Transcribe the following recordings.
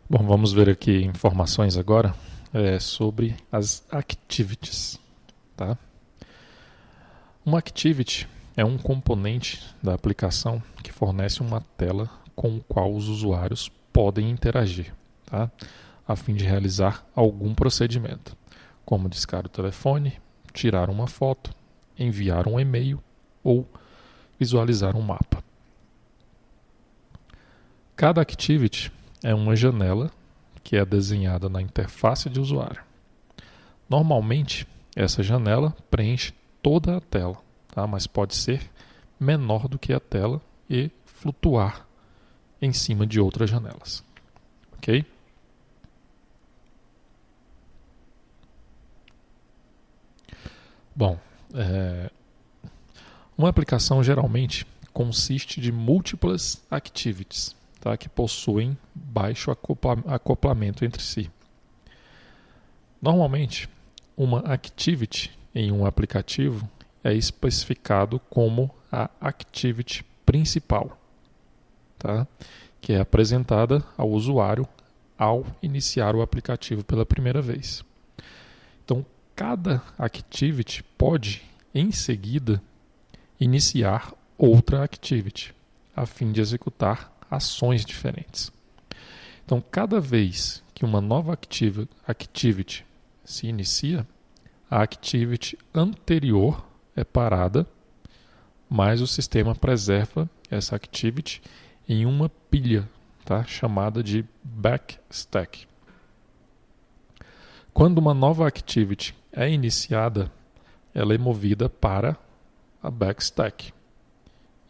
Bom, vamos ver aqui informações agora sobre as activities, tá? Uma activity é um componente da aplicação que fornece uma tela com o qual os usuários podem interagir, tá? A fim de realizar algum procedimento, como discar o telefone, tirar uma foto, enviar um e-mail ou visualizar um mapa. Cada activity é uma janela que é desenhada na interface de usuário. Normalmente, essa janela preenche toda a tela, tá? Mas pode ser menor do que a tela e flutuar em cima de outras janelas. Ok? Bom, uma aplicação geralmente consiste de múltiplas activities, tá? Que possuem baixo acoplamento entre si. Normalmente, uma activity em um aplicativo é especificado como a activity principal, tá? Que é apresentada ao usuário ao iniciar o aplicativo pela primeira vez. Então, cada activity pode, em seguida, iniciar outra activity, a fim de executar ações diferentes. Então, cada vez que uma nova activity se inicia, a activity anterior é parada, mas o sistema preserva essa activity em uma pilha, tá? Chamada de backstack. Quando uma nova activity é iniciada, ela é movida para a backstack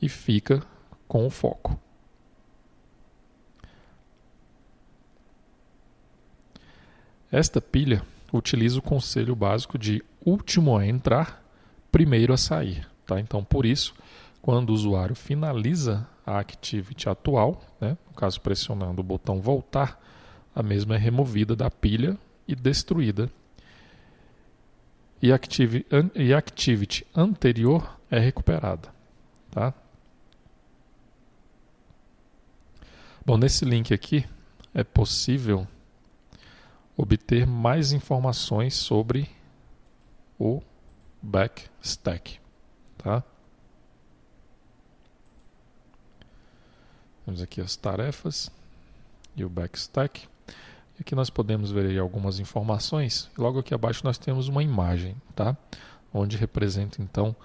e fica com o foco. Esta pilha utiliza o conselho básico de último a entrar, primeiro a sair. Tá? Então, por isso, quando o usuário finaliza a activity atual, né, no caso pressionando o botão voltar, a mesma é removida da pilha e destruída. E a activity anterior é recuperada. Tá? Bom, nesse link aqui é possível obter mais informações sobre o backstack, tá? Temos aqui as tarefas e o backstack. E aqui nós podemos ver aí algumas informações. Logo aqui abaixo nós temos uma imagem, tá? Onde representa então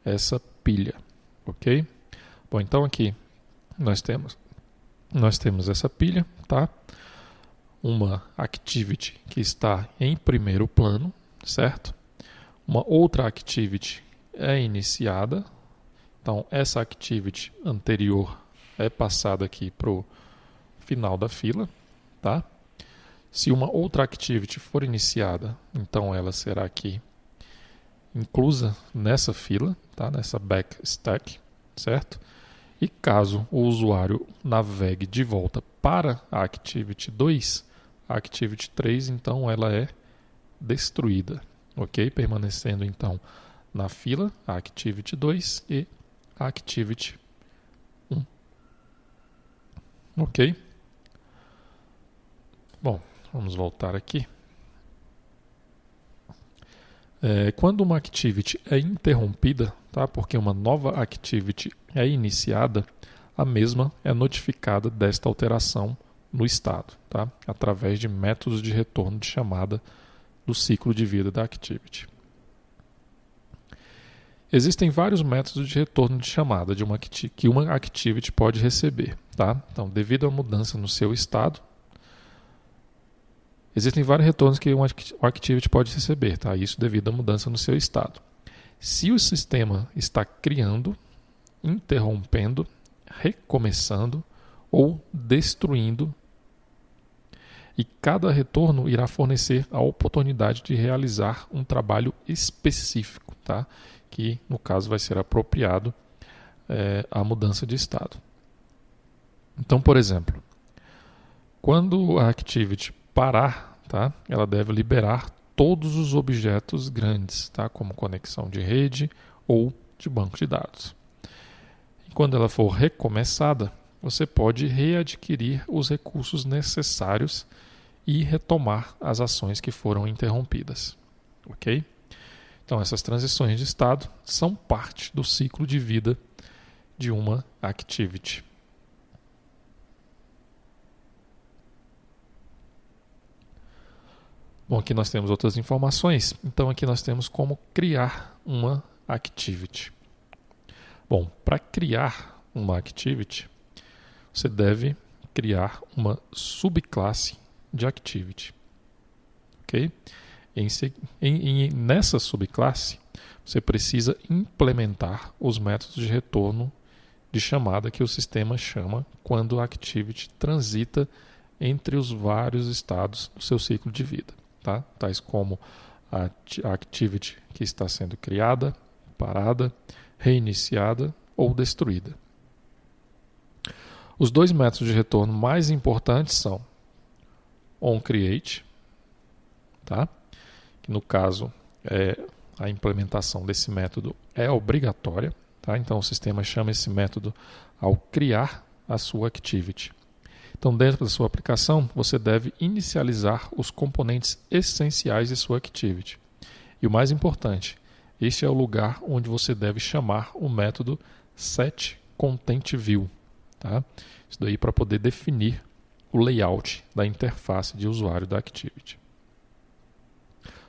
essa pilha, ok? Bom, então aqui nós temos essa pilha, tá? Uma activity que está em primeiro plano, certo? Uma outra activity é iniciada, então essa activity anterior é passada aqui para o final da fila, tá? Se uma outra activity for iniciada, então ela será aqui inclusa nessa fila, tá? Nessa backstack, certo? E caso o usuário navegue de volta para a activity 2, a activity 3, então, ela é destruída, ok? Permanecendo, então, na fila, a activity 2 e a activity 1. Ok? Bom, vamos voltar aqui. Quando uma activity é interrompida, tá? Porque uma nova activity é iniciada, a mesma é notificada desta alteração no estado, tá? Através de métodos de retorno de chamada do ciclo de vida da activity. Existem vários métodos de retorno de chamada que uma activity pode receber, tá? Então, devido à mudança no seu estado, existem vários retornos que uma activity pode receber, tá? Isso devido à mudança no seu estado. Se o sistema está criando, interrompendo, recomeçando ou destruindo, e cada retorno irá fornecer a oportunidade de realizar um trabalho específico, tá? Que no caso vai ser apropriado à mudança de estado. Então, por exemplo, quando a activity parar, tá? Ela deve liberar todos os objetos grandes, tá? Como conexão de rede ou de banco de dados. E quando ela for recomeçada, você pode readquirir os recursos necessários e retomar as ações que foram interrompidas. Ok? Então, essas transições de estado são parte do ciclo de vida de uma activity. Bom, aqui nós temos outras informações. Então, aqui nós temos como criar uma activity. Bom, para criar uma activity, você deve criar uma subclasse de activity. Ok? Nessa subclasse, você precisa implementar os métodos de retorno de chamada que o sistema chama quando a activity transita entre os vários estados do seu ciclo de vida. Tá? Tais como a activity que está sendo criada, parada, reiniciada ou destruída. Os dois métodos de retorno mais importantes são onCreate, tá? Que no caso a implementação desse método é obrigatória, tá? Então o sistema chama esse método ao criar a sua activity. Então, dentro da sua aplicação, você deve inicializar os componentes essenciais de sua activity. E o mais importante, este é o lugar onde você deve chamar o método setContentView. Tá? Isso daí para poder definir o layout da interface de usuário da activity.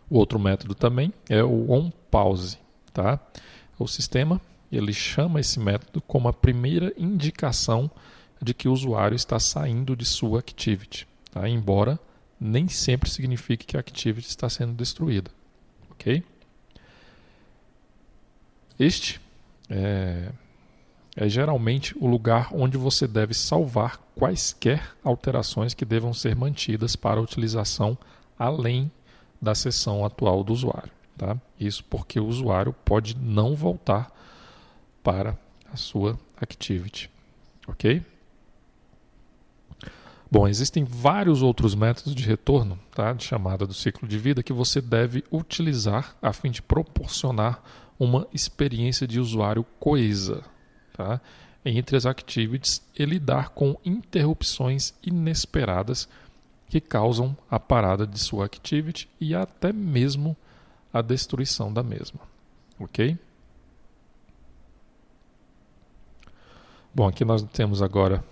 O outro método também é o onPause. Tá? O sistema ele chama esse método como a primeira indicação de que o usuário está saindo de sua activity, tá? Embora nem sempre signifique que a activity está sendo destruída. Ok? Este é geralmente o lugar onde você deve salvar quaisquer alterações que devam ser mantidas para a utilização além da sessão atual do usuário. Tá? Isso porque o usuário pode não voltar para a sua activity. Ok? Bom, existem vários outros métodos de retorno, tá, de chamada do ciclo de vida que você deve utilizar a fim de proporcionar uma experiência de usuário coesa, tá, entre as activities e lidar com interrupções inesperadas que causam a parada de sua activity e até mesmo a destruição da mesma. Ok? Bom, aqui nós temos agora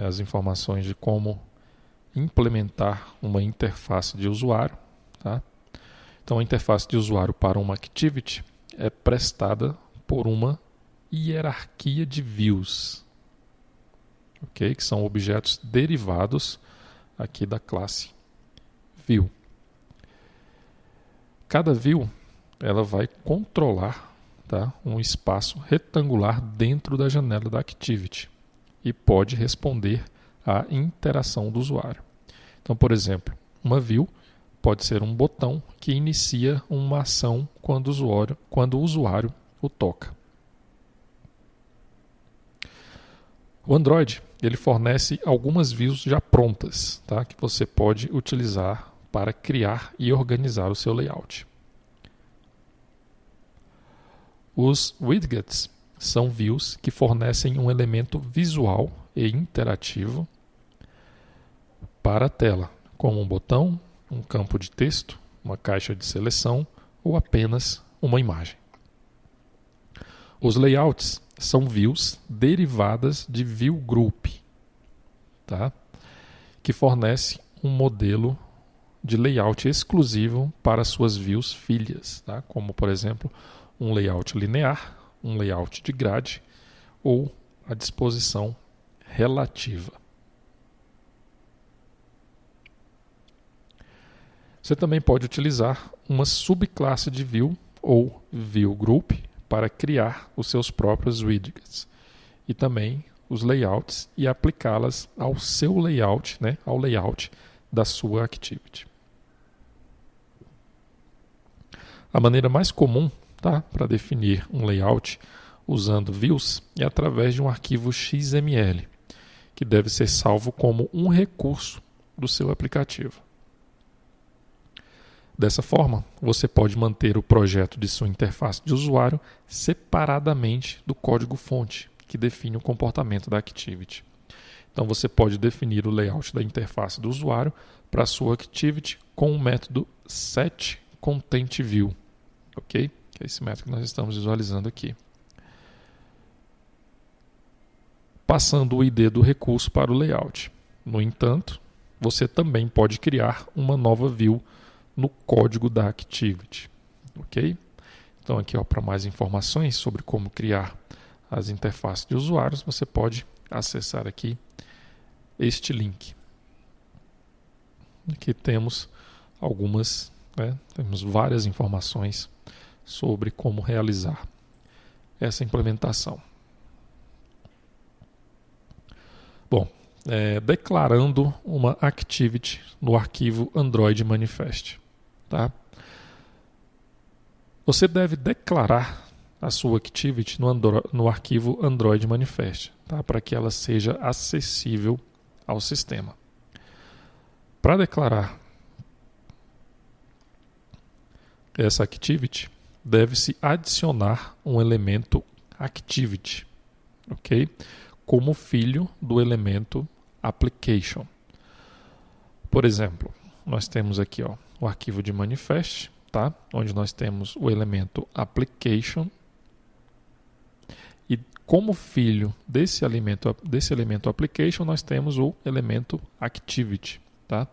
as informações de como implementar uma interface de usuário. Tá? Então, a interface de usuário para uma activity é prestada por uma hierarquia de views, okay? Que são objetos derivados aqui da classe view. Cada view ela vai controlar, tá, um espaço retangular dentro da janela da activity e pode responder à interação do usuário. Então, por exemplo, uma view pode ser um botão que inicia uma ação quando o usuário o toca. O Android ele fornece algumas views já prontas, tá, que você pode utilizar para criar e organizar o seu layout. Os widgets são views que fornecem um elemento visual e interativo para a tela, como um botão, um campo de texto, uma caixa de seleção ou apenas uma imagem. Os layouts são views derivadas de view group, tá? Que fornece um modelo de layout exclusivo para suas views filhas, tá? Como, por exemplo, um layout linear, um layout de grade ou a disposição relativa. Você também pode utilizar uma subclasse de view ou view group para criar os seus próprios widgets e também os layouts e aplicá-las ao seu layout, né, ao layout da sua activity. A maneira mais comum, tá, para definir um layout usando views é através de um arquivo XML, que deve ser salvo como um recurso do seu aplicativo. Dessa forma, você pode manter o projeto de sua interface de usuário separadamente do código-fonte, que define o comportamento da activity. Então você pode definir o layout da interface do usuário para a sua activity com o método setContentView, ok? Que é esse método que nós estamos visualizando aqui. Passando o ID do recurso para o layout. No entanto, você também pode criar uma nova view no código da activity, ok? Então aqui, para mais informações sobre como criar as interfaces de usuários, você pode acessar aqui este link. Aqui temos temos várias informações sobre como realizar essa implementação. Bom, declarando uma activity no arquivo Android Manifest. Tá? Você deve declarar a sua activity no arquivo Android Manifest, tá? Para que ela seja acessível ao sistema. Para declarar essa activity, deve-se adicionar um elemento activity, ok? Como filho do elemento application. Por exemplo, nós temos aqui o arquivo de manifest, tá? Onde nós temos o elemento application. E como filho desse elemento application, nós temos o elemento activity. Tá?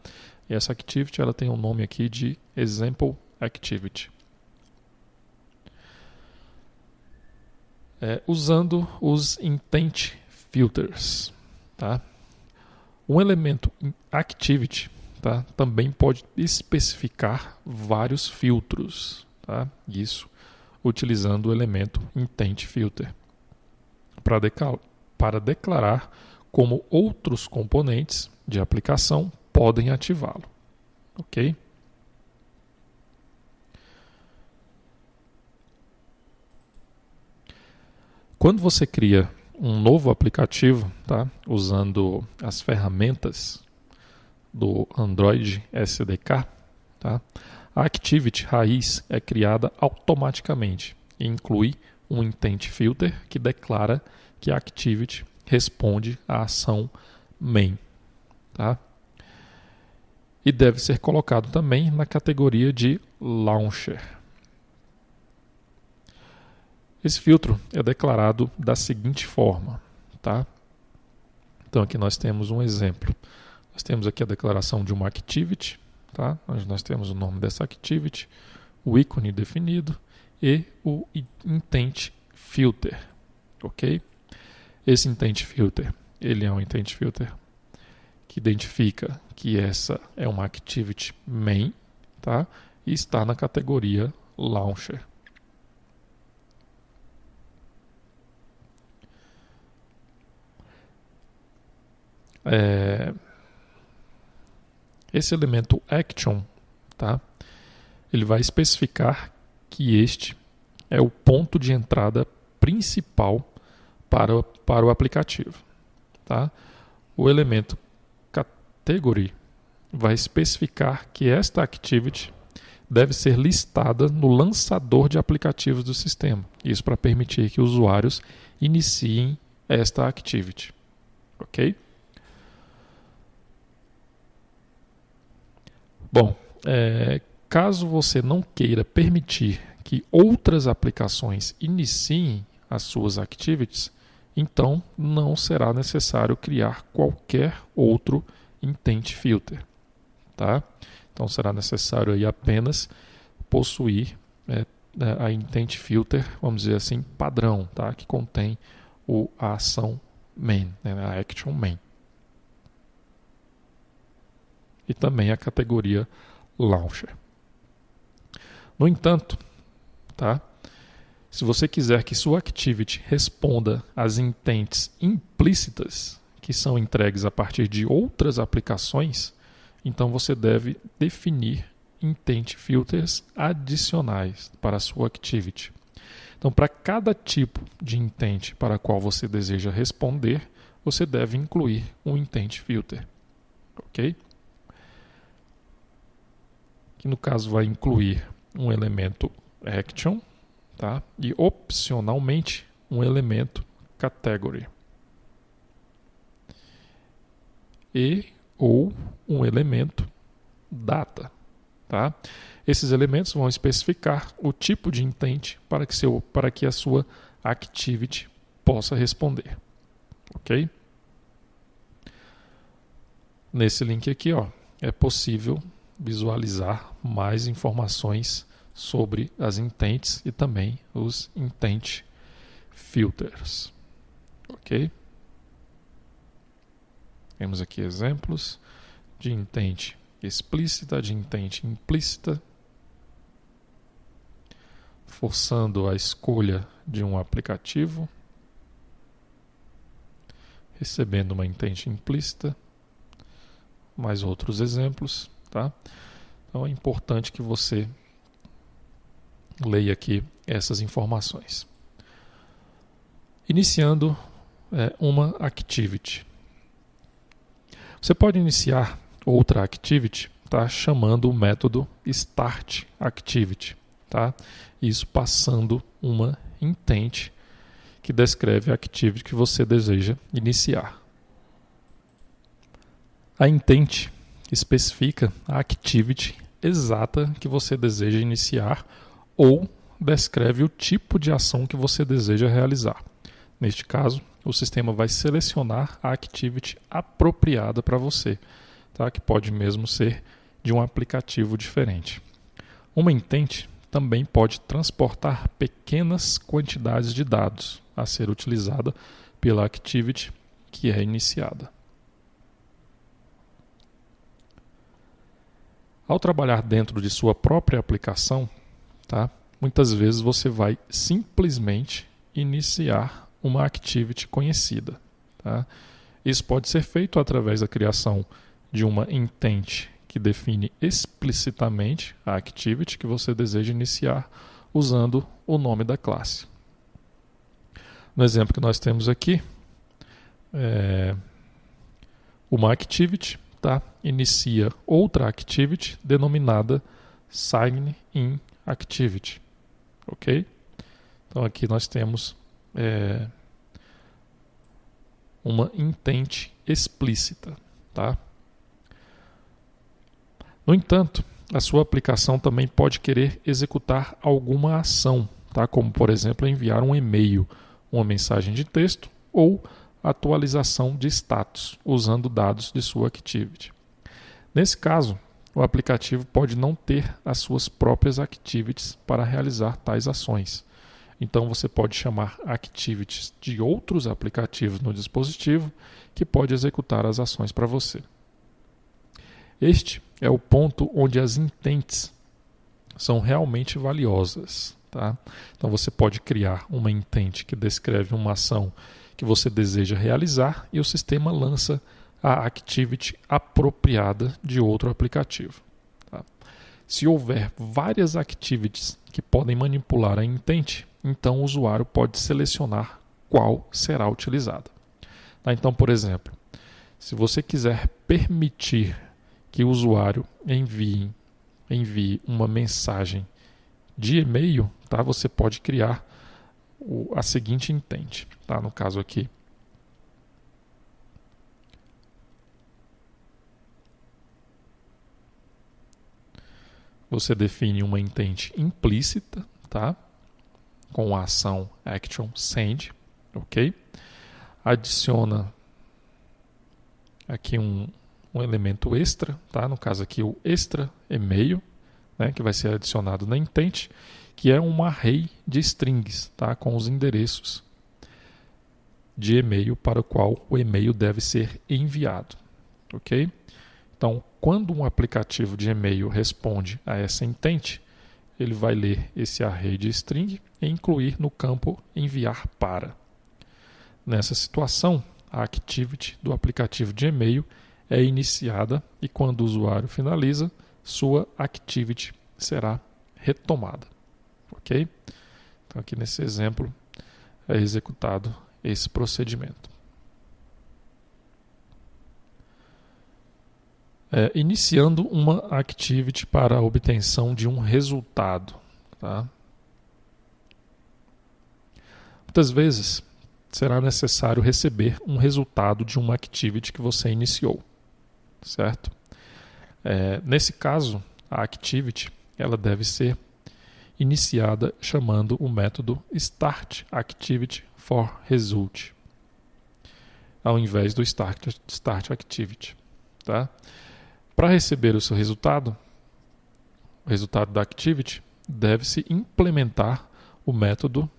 E essa activity ela tem um nome aqui de example activity. Usando os intent filters. Tá? Um elemento activity, tá? Também pode especificar vários filtros. Tá? Isso utilizando o elemento intent filter. Para declarar como outros componentes de aplicação podem ativá-lo. Ok? Quando você cria um novo aplicativo, tá? Usando as ferramentas do Android SDK, tá? A Activity raiz é criada automaticamente e inclui um intent filter que declara que a Activity responde à ação main. Tá? E deve ser colocado também na categoria de Launcher. Esse filtro é declarado da seguinte forma. Tá? Então aqui nós temos um exemplo. Nós temos aqui a declaração de uma Activity, tá? Onde nós temos o nome dessa Activity, o ícone definido e o intent filter, ok? Esse intent filter, ele é um intent filter que identifica que essa é uma Activity main, tá? E está na categoria Launcher. Esse elemento action, tá? Ele vai especificar que este é o ponto de entrada principal para o aplicativo. Tá? O elemento category vai especificar que esta activity deve ser listada no lançador de aplicativos do sistema. Isso para permitir que usuários iniciem esta activity. Ok? Bom, caso você não queira permitir que outras aplicações iniciem as suas activities, então não será necessário criar qualquer outro intent filter. Tá? Então será necessário aí apenas possuir a intent filter, vamos dizer assim, padrão, tá? Que contém a ação main, a action main. E também a categoria Launcher. No entanto, tá? Se você quiser que sua activity responda às intents implícitas que são entregues a partir de outras aplicações, então você deve definir intent filters adicionais para a sua activity. Então, para cada tipo de intent para a qual você deseja responder, você deve incluir um intent filter. Ok? Que no caso vai incluir um elemento action, tá? E opcionalmente um elemento category. e ou um elemento data. Tá? Esses elementos vão especificar o tipo de intent para que a sua activity possa responder. Ok? Nesse link aqui, é possível visualizar mais informações sobre as intents e também os intent filters. Ok? Temos aqui exemplos de intent explícita, de intent implícita, forçando a escolha de um aplicativo, recebendo uma intent implícita, mais outros exemplos, tá? Então é importante que você leia aqui essas informações. Iniciando uma activity. Você pode iniciar outra activity, tá? Chamando o método startActivity, tá? Isso passando uma intent que descreve a activity que você deseja iniciar. A intent especifica a activity exata que você deseja iniciar ou descreve o tipo de ação que você deseja realizar. Neste caso, o sistema vai selecionar a activity apropriada para você, tá? Que pode mesmo ser de um aplicativo diferente. Uma intent também pode transportar pequenas quantidades de dados a ser utilizada pela activity que é iniciada. Ao trabalhar dentro de sua própria aplicação, tá? Muitas vezes você vai simplesmente iniciar uma activity conhecida. Tá? Isso pode ser feito através da criação de uma intent que define explicitamente a activity que você deseja iniciar usando o nome da classe. No exemplo que nós temos aqui, uma activity, tá? Inicia outra activity denominada SignInActivity. Ok? Então aqui nós temos uma intent explícita. Tá? No entanto, a sua aplicação também pode querer executar alguma ação, tá? Como por exemplo enviar um e-mail, uma mensagem de texto ou atualização de status, usando dados de sua activity. Nesse caso, o aplicativo pode não ter as suas próprias activities para realizar tais ações. Então você pode chamar activities de outros aplicativos no dispositivo que pode executar as ações para você. Este é o ponto onde as intents são realmente valiosas. Tá? Então você pode criar uma intent que descreve uma ação que você deseja realizar e o sistema lança a activity apropriada de outro aplicativo. Tá? Se houver várias activities que podem manipular a intent, então o usuário pode selecionar qual será utilizada. Tá? Então, por exemplo, se você quiser permitir que o usuário envie uma mensagem de e-mail, tá? Você pode criar a seguinte intent. Tá? No caso aqui, você define uma intent implícita, tá? Com a ação action send, ok? Adiciona aqui um elemento extra, tá? No caso aqui o extra e-mail, né? Que vai ser adicionado na intent, que é um array de strings, tá? Com os endereços de e-mail para o qual o e-mail deve ser enviado, ok? Então, quando um aplicativo de e-mail responde a essa intent, ele vai ler esse array de string e incluir no campo enviar para. Nessa situação, a activity do aplicativo de e-mail é iniciada e quando o usuário finaliza, sua activity será retomada. Ok? Então, aqui nesse exemplo, é executado esse procedimento. Iniciando uma activity para a obtenção de um resultado. Tá? Muitas vezes será necessário receber um resultado de uma activity que você iniciou. certo? Nesse caso, a activity ela deve ser iniciada chamando o método start activity for result, ao invés do start activity. Tá? Para receber o seu resultado, o resultado da activity, deve-se implementar o método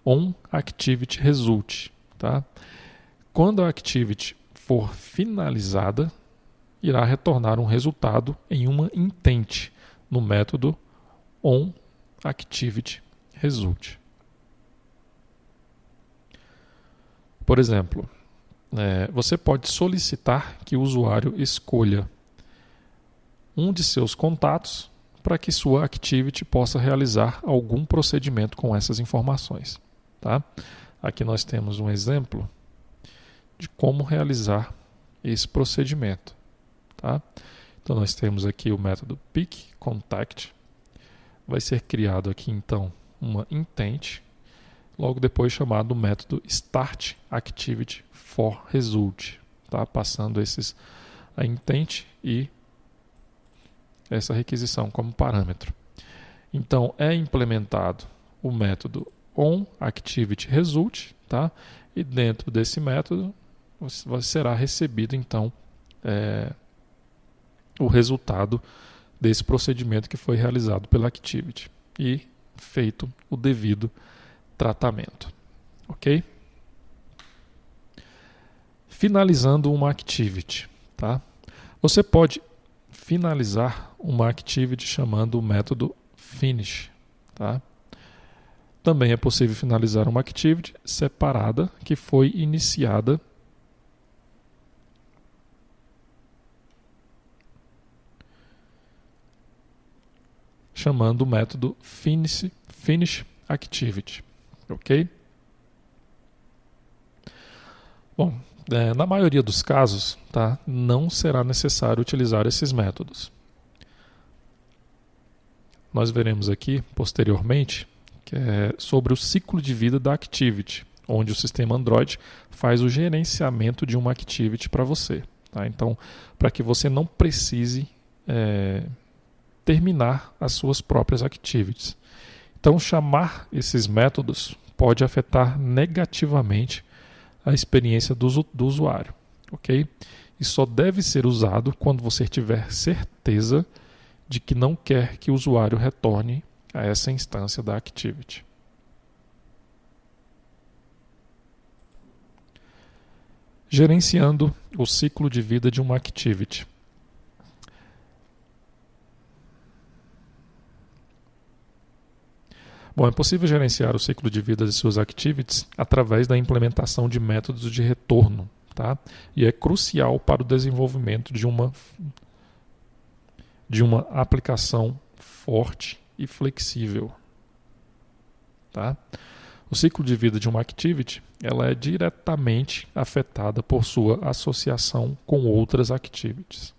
onActivityResult. Tá? Quando a activity for finalizada, irá retornar um resultado em uma intent no método onActivityResult. Por exemplo, você pode solicitar que o usuário escolha um de seus contatos para que sua activity possa realizar algum procedimento com essas informações. Tá? Aqui nós temos um exemplo de como realizar esse procedimento. Tá? Então nós temos aqui o método pickContact. Vai ser criado aqui então uma intent, logo depois chamado o método startActivityForResult, tá? Passando a intent e essa requisição como parâmetro. Então é implementado o método onActivityResult, tá? E dentro desse método será recebido então o resultado desse procedimento que foi realizado pela activity e feito o devido tratamento. Ok? Finalizando uma activity. Tá? Você pode finalizar uma activity chamando o método finish. Tá? Também é possível finalizar uma activity separada que foi iniciada chamando o método finish activity. Ok? Bom, na maioria dos casos, tá, não será necessário utilizar esses métodos. Nós veremos aqui, posteriormente, que é sobre o ciclo de vida da activity, onde o sistema Android faz o gerenciamento de uma activity para você. Tá? Então, para que você não precise terminar as suas próprias activities. Então, chamar esses métodos pode afetar negativamente a experiência do usuário. Ok? E só deve ser usado quando você tiver certeza de que não quer que o usuário retorne a essa instância da activity. Gerenciando o ciclo de vida de uma activity. Bom, é possível gerenciar o ciclo de vida de suas activities através da implementação de métodos de retorno, tá? E é crucial para o desenvolvimento de uma aplicação forte e flexível. Tá? O ciclo de vida de uma activity ela é diretamente afetada por sua associação com outras activities.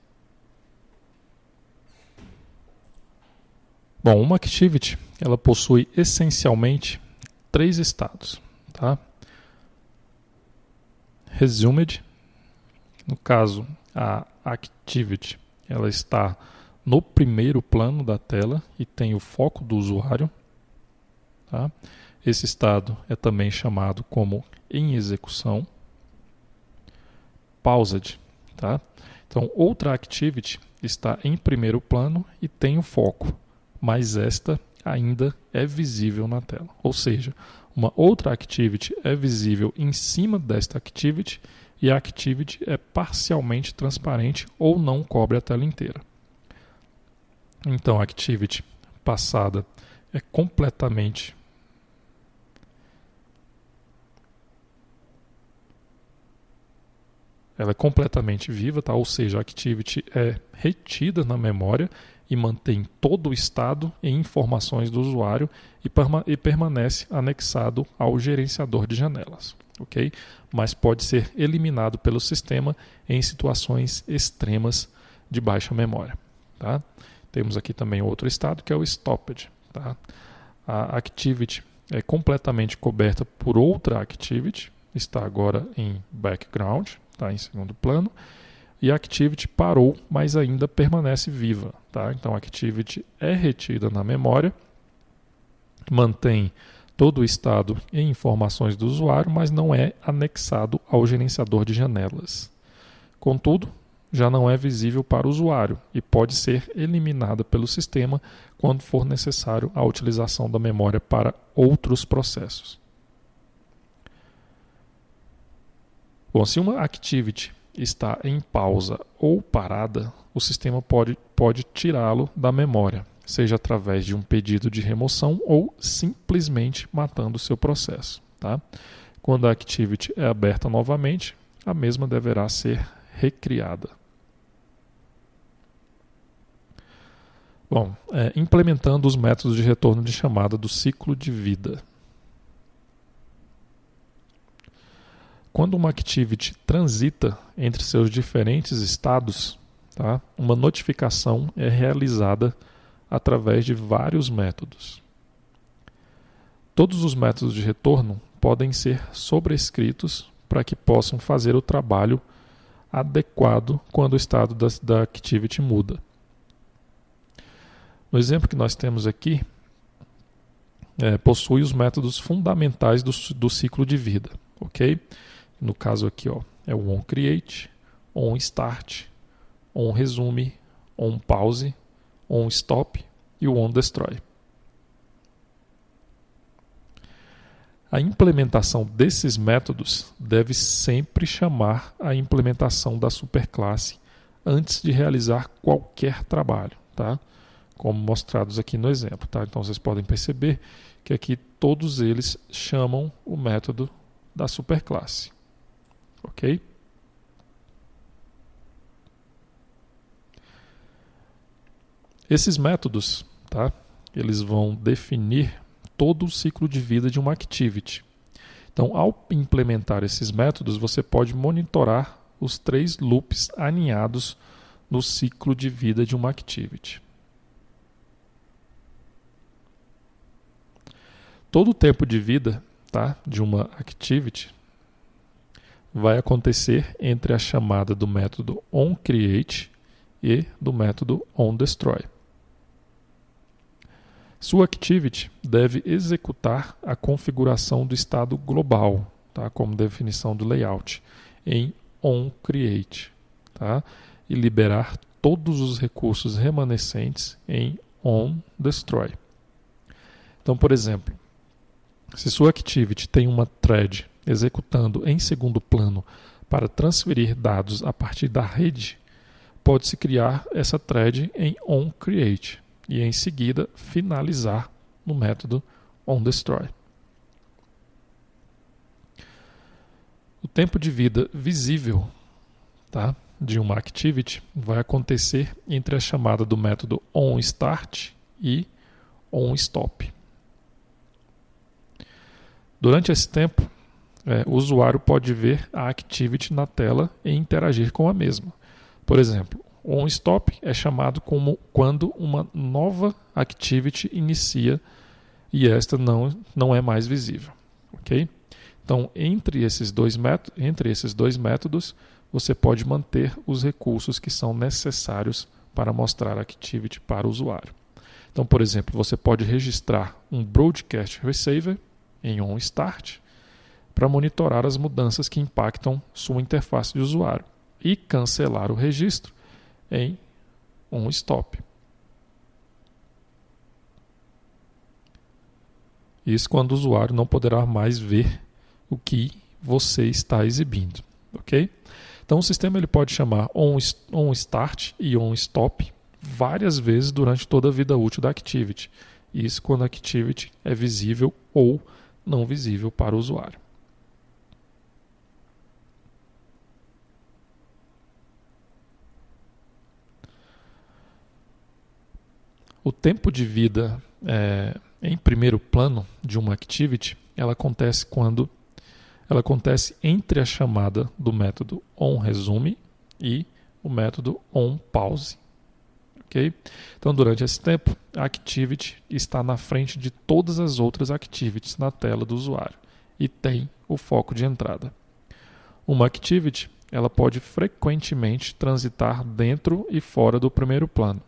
Bom, uma activity ela possui essencialmente 3 estados. Tá? Resumed, no caso, a activity ela está no primeiro plano da tela e tem o foco do usuário. Tá? Esse estado é também chamado como em execução. Paused. Tá? Então, outra activity está em primeiro plano e tem o foco, mas esta ainda é visível na tela. Ou seja, uma outra activity é visível em cima desta activity e a activity é parcialmente transparente ou não cobre a tela inteira. Então, a activity passada é completamente viva, tá? Ou seja, a activity é retida na memória e mantém todo o estado e informações do usuário e permanece anexado ao gerenciador de janelas. Okay? Mas pode ser eliminado pelo sistema em situações extremas de baixa memória. Tá? Temos aqui também outro estado que é o stopped. Tá? A activity é completamente coberta por outra activity, está agora em background, tá? Em segundo plano. E a activity parou, mas ainda permanece viva, tá? Então a activity é retida na memória, mantém todo o estado e informações do usuário, mas não é anexado ao gerenciador de janelas. Contudo, já não é visível para o usuário e pode ser eliminada pelo sistema quando for necessário a utilização da memória para outros processos. Bom, se uma activity está em pausa ou parada, o sistema pode tirá-lo da memória, seja através de um pedido de remoção ou simplesmente matando o seu processo, tá? Quando a activity é aberta novamente, a mesma deverá ser recriada. Bom, implementando os métodos de retorno de chamada do ciclo de vida. Quando uma activity transita entre seus diferentes estados, tá, uma notificação é realizada através de vários métodos. Todos os métodos de retorno podem ser sobrescritos para que possam fazer o trabalho adequado quando o estado da activity muda. No exemplo que nós temos aqui, possui os métodos fundamentais do ciclo de vida, ok? No caso aqui, é o onCreate, onStart, onResume, onPause, onStop e o onDestroy. A implementação desses métodos deve sempre chamar a implementação da superclasse antes de realizar qualquer trabalho, tá? Como mostrados aqui no exemplo, tá? Então vocês podem perceber que aqui todos eles chamam o método da superclasse, ok? Esses métodos, tá? Eles vão definir todo o ciclo de vida de uma activity. Então, ao implementar esses métodos, você pode monitorar os 3 loops alinhados no ciclo de vida de uma activity. Todo o tempo de vida, tá, de uma activity vai acontecer entre a chamada do método onCreate e do método onDestroy. Sua activity deve executar a configuração do estado global, tá, como definição do layout, em onCreate, tá, e liberar todos os recursos remanescentes em onDestroy. Então, por exemplo, se sua activity tem uma thread executando em segundo plano para transferir dados a partir da rede, pode-se criar essa thread em onCreate e em seguida finalizar no método onDestroy. O tempo de vida visível, tá, de uma activity vai acontecer entre a chamada do método onStart e onStop. Durante esse tempo, o usuário pode ver a activity na tela e interagir com a mesma. Por exemplo, o onStop é chamado como quando uma nova activity inicia e esta não é mais visível, ok? Então, entre esses dois métodos, você pode manter os recursos que são necessários para mostrar a activity para o usuário. Então, por exemplo, você pode registrar um Broadcast Receiver em onStart para monitorar as mudanças que impactam sua interface de usuário e cancelar o registro em onStop. Isso quando o usuário não poderá mais ver o que você está exibindo, ok? Então o sistema ele pode chamar onStart e onStop várias vezes durante toda a vida útil da activity. Isso quando a activity é visível ou não visível para o usuário. O tempo de vida em primeiro plano de uma activity, ela acontece entre a chamada do método onResume e o método onPause. Okay? Então, durante esse tempo, a activity está na frente de todas as outras activities na tela do usuário e tem o foco de entrada. Uma activity ela pode frequentemente transitar dentro e fora do primeiro plano.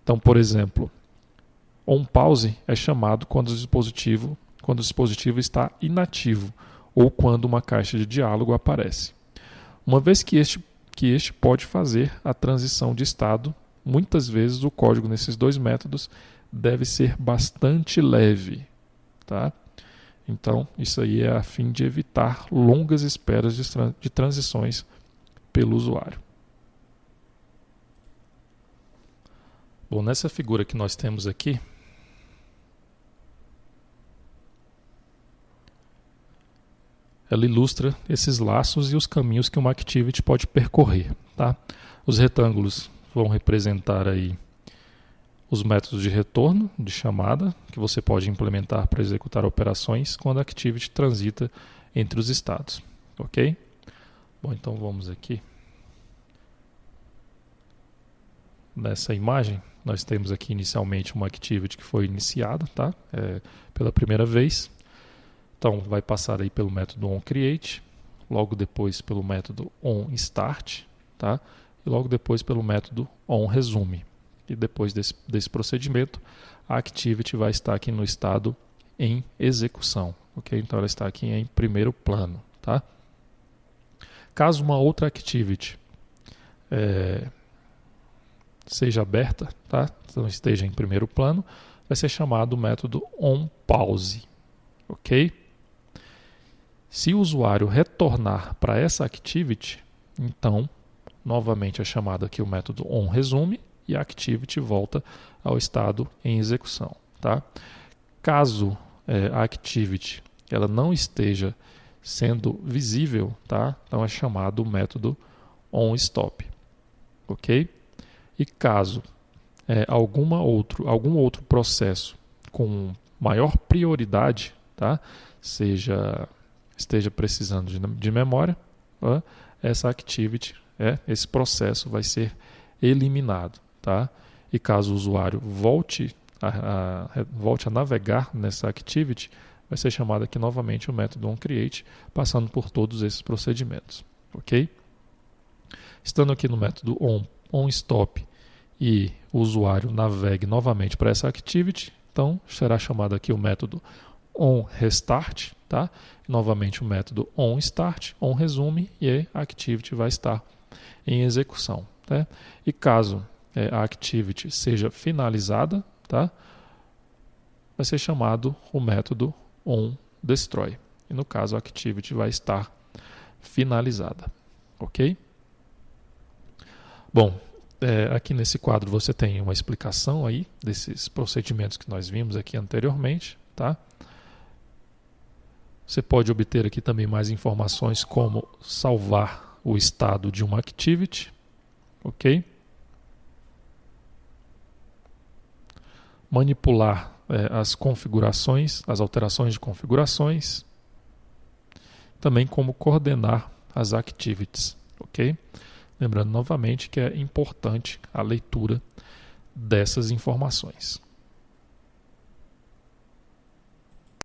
Então, por exemplo, on pause é chamado quando o dispositivo está inativo ou quando uma caixa de diálogo aparece. Uma vez que este pode fazer a transição de estado, muitas vezes o código nesses dois métodos deve ser bastante leve, tá? Então, isso aí é a fim de evitar longas esperas de transições pelo usuário. Bom, nessa figura que nós temos aqui, ela ilustra esses laços e os caminhos que uma activity pode percorrer, tá? Os retângulos vão representar aí os métodos de retorno, de chamada, que você pode implementar para executar operações quando a activity transita entre os estados, ok? Bom, então vamos aqui. Nessa imagem, nós temos aqui inicialmente uma activity que foi iniciada, tá? Pela primeira vez. Então, vai passar aí pelo método onCreate, logo depois pelo método onStart, tá? E logo depois pelo método onResume. E depois desse procedimento, a activity vai estar aqui no estado em execução, ok? Então, ela está aqui em primeiro plano, tá? Caso uma outra activity seja aberta, tá? Então, esteja em primeiro plano, vai ser chamado o método onPause, ok? Se o usuário retornar para essa activity, então, novamente é chamado aqui o método onResume e a activity volta ao estado em execução, tá? Caso a activity ela não esteja sendo visível, tá? Então é chamado o método onStop, ok? E caso algum outro processo com maior prioridade, tá? Esteja precisando de memória, essa activity, esse processo vai ser eliminado, tá? E caso o usuário volte a navegar nessa activity, vai ser chamado aqui novamente o método onCreate, passando por todos esses procedimentos, ok? Estando aqui no método onStop e o usuário navegue novamente para essa activity, então será chamado aqui o método onRestart, tá? Novamente o método onStart, onResume e a activity vai estar em execução, tá? E caso a activity seja finalizada, tá? Vai ser chamado o método onDestroy. E no caso a activity vai estar finalizada, ok? Bom, aqui nesse quadro você tem uma explicação aí desses procedimentos que nós vimos aqui anteriormente, tá? Você pode obter aqui também mais informações como salvar o estado de uma activity, ok? Manipular as configurações, as alterações de configurações, também como coordenar as activities, ok? Lembrando novamente que é importante a leitura dessas informações.